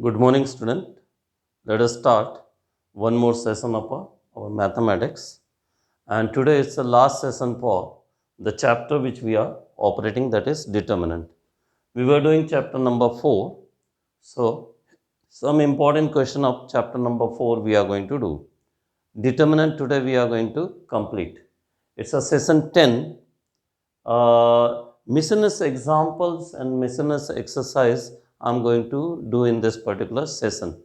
Good morning, student. Let us start one more session of our mathematics. And today is the last session for the chapter which we are operating, that is determinant. We were doing chapter number 4. So, some important question of chapter number 4 we are going to do. Determinant today we are going to complete. It's a session 10. Miscellaneous examples and miscellaneous exercise I'm going to do in this particular session.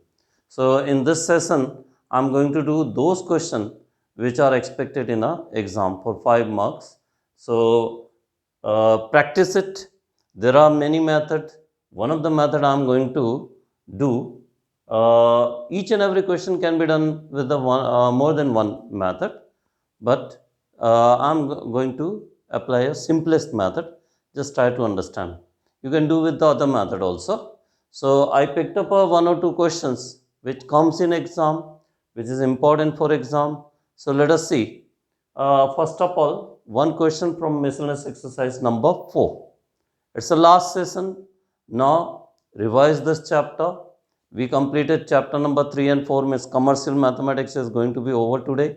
So in this session, I'm going to do those questions which are expected in a exam for 5 marks. So practice it. There are many methods. One of the method I'm going to do. Each and every question can be done with the more than one method, but I'm going to apply a simplest method. Just try to understand. You can do with the other method also. So I picked up one or two questions which comes in exam, which is important for exam. So let us see. First of all, one question from miscellaneous exercise number 4. It's the last session. Now revise this chapter. We completed chapter number 3 and 4, means commercial mathematics is going to be over today.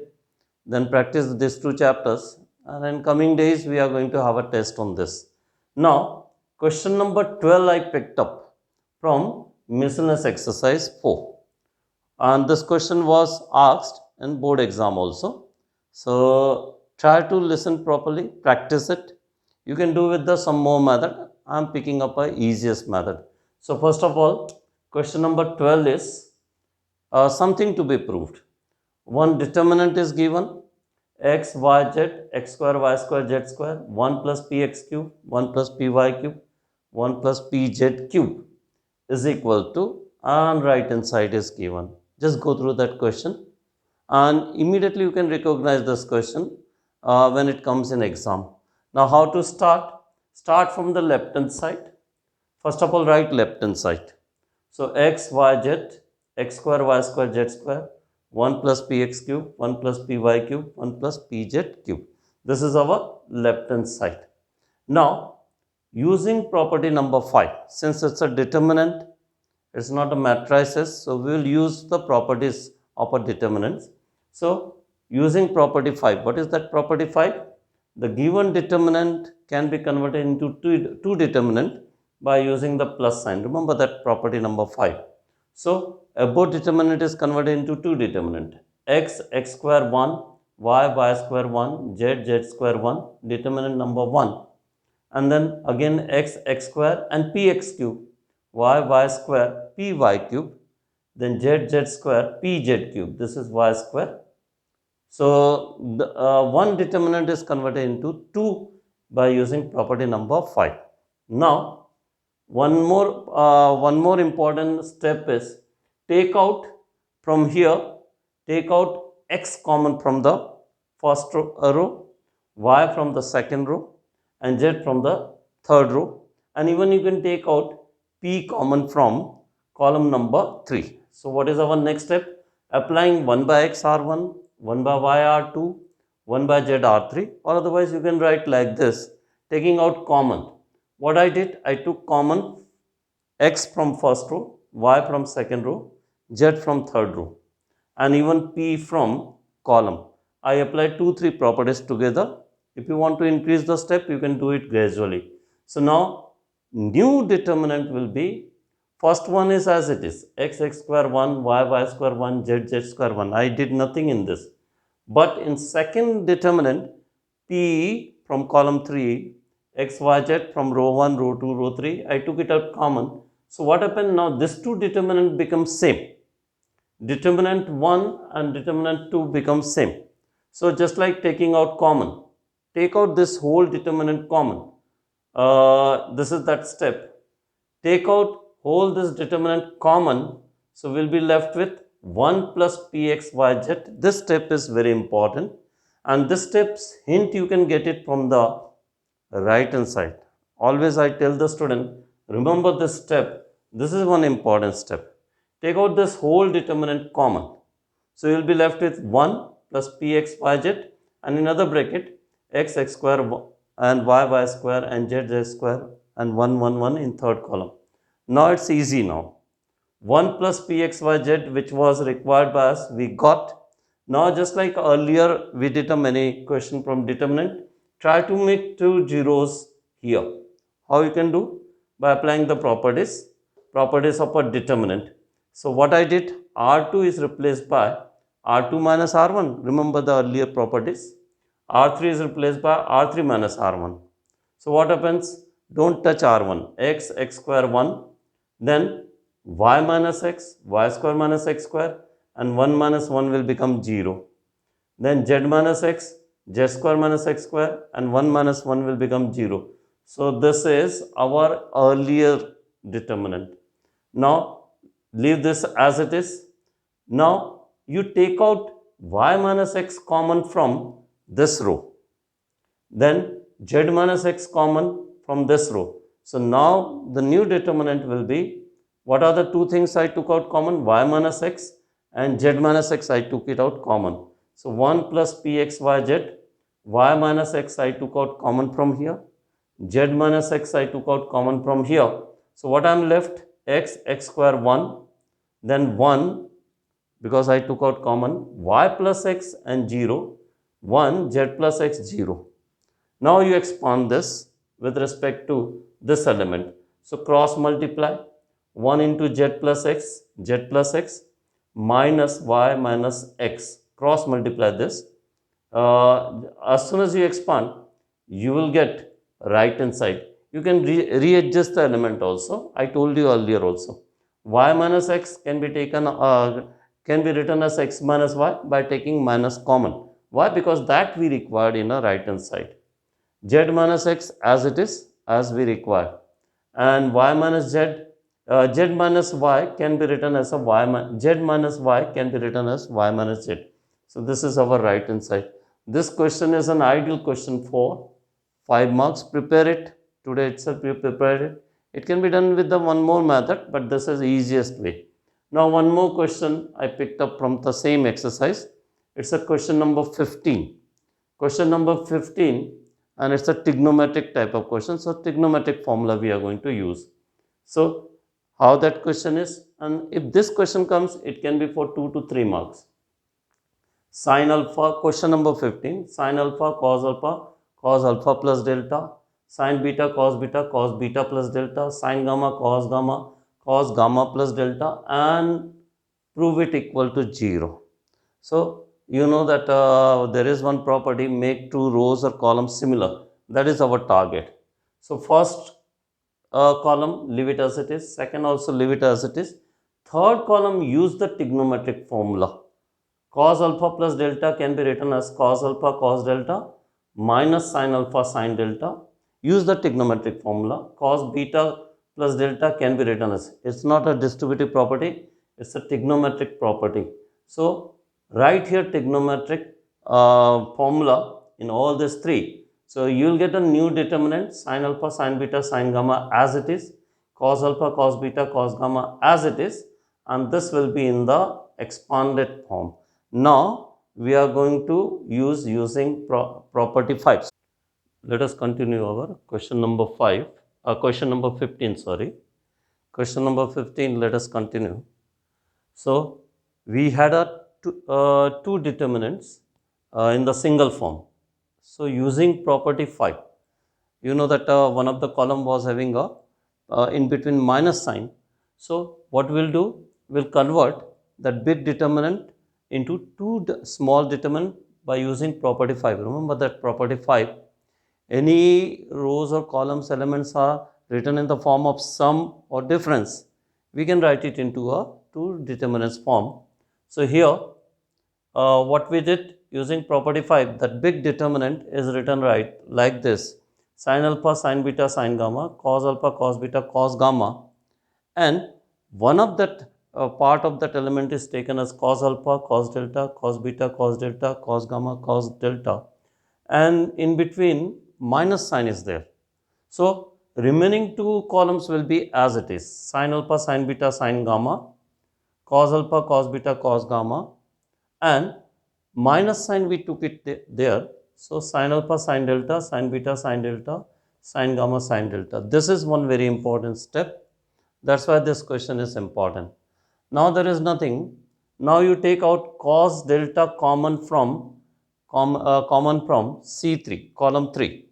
Then practice these two chapters, and in coming days we are going to have a test on this. Now question number 12 I picked up from miscellaneous exercise 4, and this question was asked in board exam also. So try to listen properly, practice it. You can do with the some more method. I am picking up a easiest method. So first of all, question number 12 is something to be proved. One determinant is given: x, y, z, x square, y square, z square, 1 plus px cube, 1 plus py cube, 1 plus pz cube is equal to, and right hand side is given. Just go through that question and immediately you can recognize this question when it comes in exam. Now how to start? Start from the left hand side. First of all, write left hand side. So x, y, z, x square, y square, z square, 1 plus px cube, 1 plus py cube, 1 plus pz cube. This is our left hand side. Now, using property number 5, since it's a determinant, it's not a matrices, so we will use the properties of a determinants. So, using property 5, what is that property 5? The given determinant can be converted into two determinant by using the plus sign. Remember that property number 5. So, above determinant is converted into two determinant: x, x square 1, y, y square 1, z, z square 1, determinant number 1. And then again x, x square and px cube, y, y square, py cube, then z, z square, pz cube. This is y square. So, the, one determinant is converted into two by using property number 5. Now, one more important step is take out from here, take out x common from the first row, y from the second row, and z from the third row, and even you can take out p common from column number 3. So what is our next step? Applying 1 by x r1, 1 by y r2, 1 by z r3, or otherwise you can write like this, taking out common. What I did, I took common x from first row, y from second row, z from third row, and even p from column. I applied 2-3 properties together. If you want to increase the step, you can do it gradually. So now new determinant will be, first one is as it is, x, x square 1, y, y square 1, z, z square 1. I did nothing in this. But in second determinant, p from column 3, x, y, z from row 1, row 2, row 3, I took it out common. So what happened now? This two determinant becomes same. Determinant 1 and determinant 2 becomes same. So just like taking out common, take out this whole determinant common. This is that step. Take out whole this determinant common. So we'll be left with 1 plus pxyz. This step is very important, and this step's hint you can get it from the right hand side. Always I tell the student, remember this step. This is one important step. Take out this whole determinant common. So you will be left with 1 plus pxyz, and in another bracket x, x square and y, y square and z, z square, and 1, 1, 1 in third column. Now it's easy now. 1 plus pxyz, which was required by us, we got. Now just like earlier we did a many question from determinant, try to make two zeros here. How you can do? By applying the properties of a determinant. So what I did, R2 is replaced by R2 minus R1. Remember the earlier properties. R3 is replaced by R3 minus R1. So what happens? Don't touch R1. X square 1. Then y minus x, y square minus x square, and 1 minus 1 will become 0. Then z minus x, z square minus x square, and 1 minus 1 will become 0. So this is our earlier determinant. Now leave this as it is. Now you take out y minus x common from this row. Then z minus x common from this row. So now the new determinant will be, what are the two things I took out common? Y minus x and z minus x, I took it out common. So 1 plus pxyz, y minus x I took out common from here, z minus x I took out common from here. So what I am left? X square 1, then 1 because I took out common, y plus x and 0, 1, z plus x 0. Now you expand this with respect to this element. So cross multiply 1 into z plus x minus y minus x. Cross multiply this. As soon as you expand, you will get right hand side. You can readjust the element also. I told you earlier also. Y minus x can be taken, can be written as x minus y by taking minus common. Why? Because that we required in a right hand side. Z minus x as it is, as we require, and y minus z, z minus y can be written as a z minus y can be written as y minus z. So this is our right hand side. This question is an ideal question for 5 marks. Prepare it today itself. You prepare it. It can be done with the one more method, but this is the easiest way. Now one more question I picked up from the same exercise. It's a question number 15. Question number 15, and it's a trigonometric type of question. So trigonometric formula we are going to use. So how that question is, and if this question comes, it can be for 2 to 3 marks. Sin alpha, question number 15, sin alpha cos alpha plus delta, sin beta cos beta plus delta, sin gamma cos gamma plus delta, and prove it equal to 0. So you know that there is one property, make two rows or columns similar. That is our target. So first column, leave it as it is. Second also leave it as it is. Third column, use the trigonometric formula. Cos alpha plus delta can be written as cos alpha cos delta minus sin alpha sin delta. Use the trigonometric formula. Cos beta plus delta can be written as, it's not a distributive property, it's a trigonometric property. So write here trigonometric formula in all these three. So you will get a new determinant, sin alpha sin beta sin gamma as it is, cos alpha cos beta cos gamma as it is, and this will be in the expanded form. Now we are going to use using property 5. Let us continue our question number 5, question number 15, sorry. Question number 15, let us continue. So we had two determinants in the single form. So using property 5, you know that one of the column was having a in between minus sign. So what we'll do, we'll convert that big determinant into two small determinant by using property 5. Remember that property 5, any rows or columns elements are written in the form of sum or difference, we can write it into a two determinants form. So here what we did using property 5, that big determinant is written right like this: sin alpha sin beta sin gamma, cos alpha cos beta cos gamma, and one of that part of that element is taken as cos alpha cos delta cos beta cos delta cos gamma cos delta, and in between minus sign is there. So remaining two columns will be as it is: sin alpha sin beta sin gamma, cos alpha cos beta cos gamma, and minus sign we took it there. So sin alpha sin delta sin beta sin delta sin gamma sin delta. This is one very important step. That's why this question is important. Now there is nothing. Now you take out cos delta common from C3, column 3,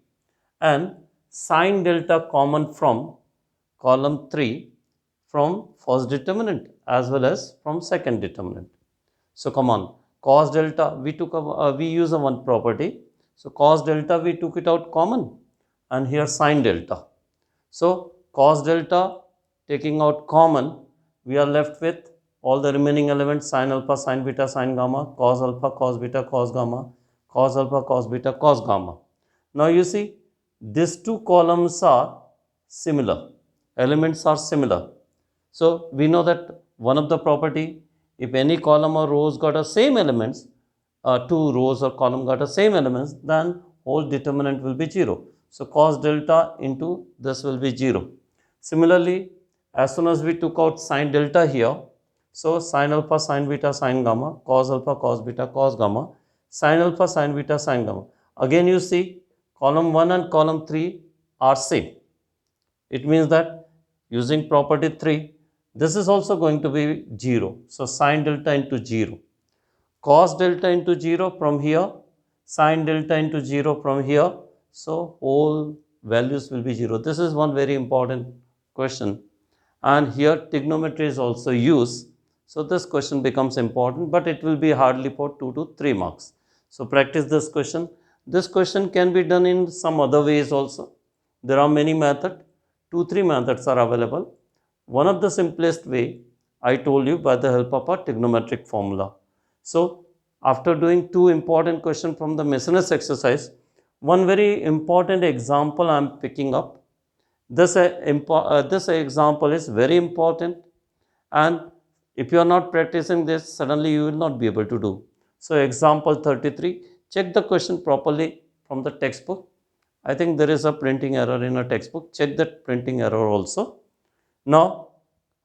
and sin delta common from column 3 from first determinant as well as from second determinant. So come on, cos delta we use a one property. So cos delta we took it out common, and here sin delta. So cos delta taking out common, we are left with all the remaining elements: sin alpha, sin beta, sin gamma, cos alpha, cos beta, cos gamma, cos alpha, cos beta, cos gamma. Now you see, these two columns are similar, elements are similar. So we know that one of the property, if any column or rows got the same elements, two rows or column got the same elements, then whole determinant will be 0. So cos delta into this will be 0. Similarly, as soon as we took out sin delta here, so sin alpha, sin beta, sin gamma, cos alpha, cos beta, cos gamma, sin alpha, sin beta, sin gamma. Again you see, column 1 and column 3 are same. It means that using property 3, this is also going to be 0. So sin delta into 0. Cos delta into 0 from here, sin delta into 0 from here. So whole values will be 0. This is one very important question. And here trigonometry is also used. So this question becomes important, but it will be hardly for 2 to 3 marks. So practice this question. This question can be done in some other ways also. There are many methods. 2-3 methods are available. One of the simplest way I told you, by the help of a trigonometric formula. So after doing 2 important questions from the Mason's exercise, one very important example I am picking up. This example is very important, and if you are not practicing this, suddenly you will not be able to do. So example 33, check the question properly from the textbook. I think there is a printing error in a textbook. Check that printing error also. Now,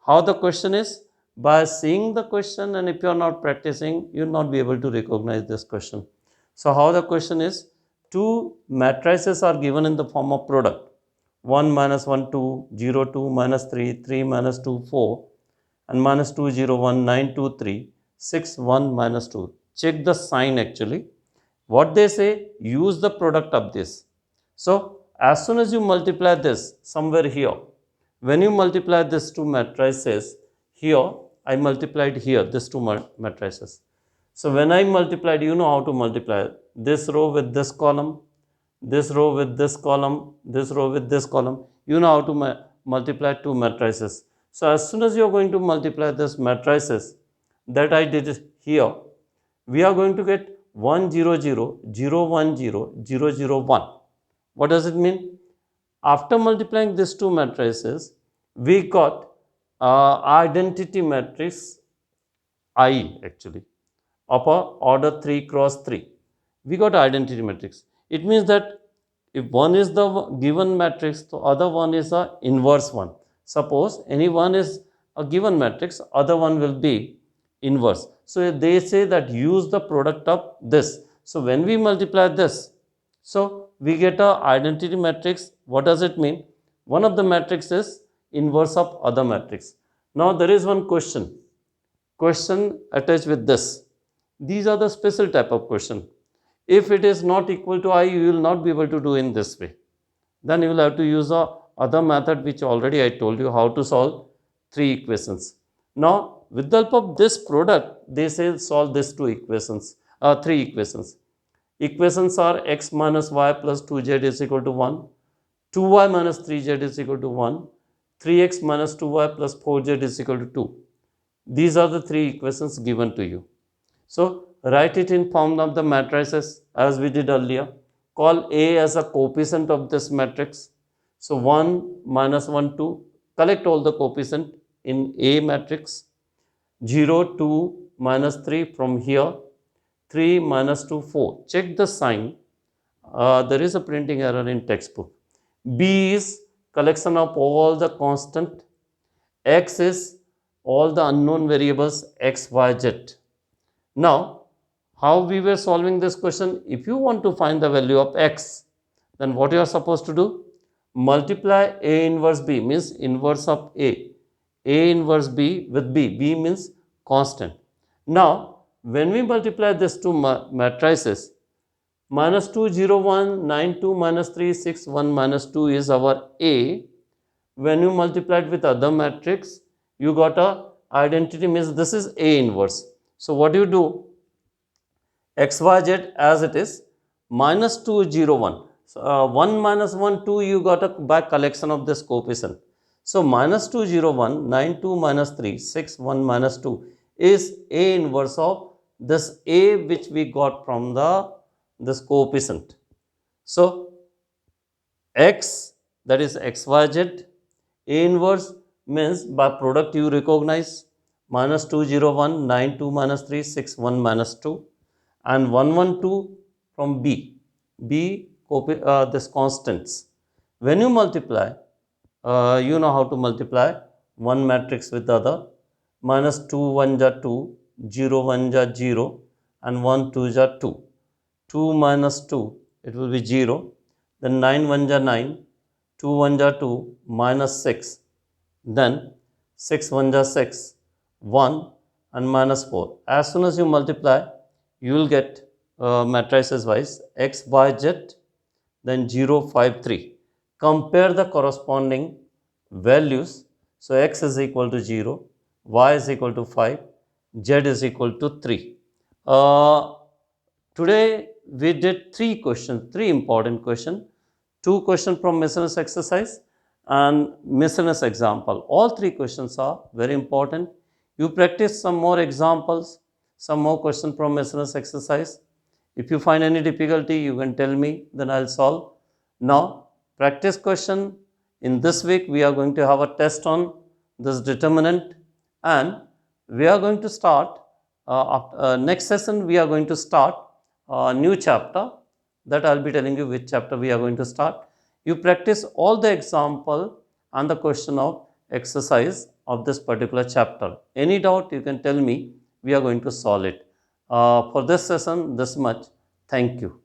how the question is? By seeing the question, and if you are not practicing, you will not be able to recognize this question. So how the question is? 2 matrices are given in the form of product. 1 minus 1 2, 0 2 minus 3, 3 minus 2 4, and minus 2 0 1, 9 2 3, 6 1 minus 2. Check the sign actually. What they say, use the product of this. So as soon as you multiply this somewhere here, when you multiply these 2 matrices here, I multiplied here this 2 matrices. So when I multiplied, you know how to multiply this row with this column, this row with this column, this row with this column. You know how to multiply 2 matrices. So as soon as you are going to multiply this matrices that I did here, we are going to get 1 0 0 0 1 0 0 0 1. What does it mean? After multiplying these 2 matrices, we got identity matrix I actually of a order 3 cross 3. We got identity matrix. It means that if one is the given matrix, the other one is a inverse one. Suppose any one is a given matrix, other one will be inverse. So they say that use the product of this. So when we multiply this, so we get a identity matrix. What does it mean? One of the matrix is inverse of other matrix. Now there is one question attached with this. These are the special type of question. If it is not equal to I, you will not be able to do in this way. Then you will have to use a other method which already I told you how to solve 3 equations. Now with the help of this product, they say solve these 3 equations. Equations are x minus y plus 2z is equal to 1, 2y minus 3z is equal to 1, 3x minus 2y plus 4z is equal to 2. These are the 3 equations given to you. So write it in form of the matrices as we did earlier. Call A as a coefficient of this matrix. So 1 minus 1 2, collect all the coefficient in A matrix. 0 2 minus 3 from here, 3 minus 2 4. Check the sign. There is a printing error in textbook. B is collection of all the constant. X is all the unknown variables x, y, z. Now, how we were solving this question? If you want to find the value of x, then what you are supposed to do? Multiply A inverse B, means inverse of A. A inverse B with B. B means constant. Now, when we multiply these two matrices, minus 2, 0, 1, 9, 2, minus 3, 6, 1, minus 2 is our A. When you multiply it with other matrix, you got a identity, means this is A inverse. So what do you do? XYZ as it is, minus 2, 0, 1. So, 1 minus 1, 2, you got a back collection of this coefficient. So, minus 2, 0, 1, 9, 2, minus 3, 6, 1, minus 2 is A inverse of this A which we got from this coefficient. So, X, that is XYZ, A inverse means by product you recognize minus 2, 0, 1, 9, 2, minus 3, 6, 1, minus 2, and 1, 1, 2 from B. B, this constants. When you multiply, you know how to multiply one matrix with the other. Minus 2, 1 ja 2, 0, 1 ja 0, and 1, 2 ja 2. 2 minus 2, it will be 0. Then 9, 1 ja 9, 2, 1 ja 2, minus 6. Then 6, 1 ja 6, 1, and minus 4. As soon as you multiply, you will get matrices wise X, Y, Z, then 0, 5, 3. Compare the corresponding values. So X is equal to 0, Y is equal to 5, Z is equal to 3. Today we did three important questions, 2 questions from miscellaneous exercise and miscellaneous example. All 3 questions are very important. You practice some more examples, some more questions from miscellaneous exercise. If you find any difficulty, you can tell me, then I'll solve. Now, practice question. In this week, we are going to have a test on this determinant, and we are going to start, next session, we are going to start a new chapter, that I'll be telling you which chapter we are going to start. You practice all the example and the question of exercise of this particular chapter. Any doubt, you can tell me, we are going to solve it. For this session, this much. Thank you.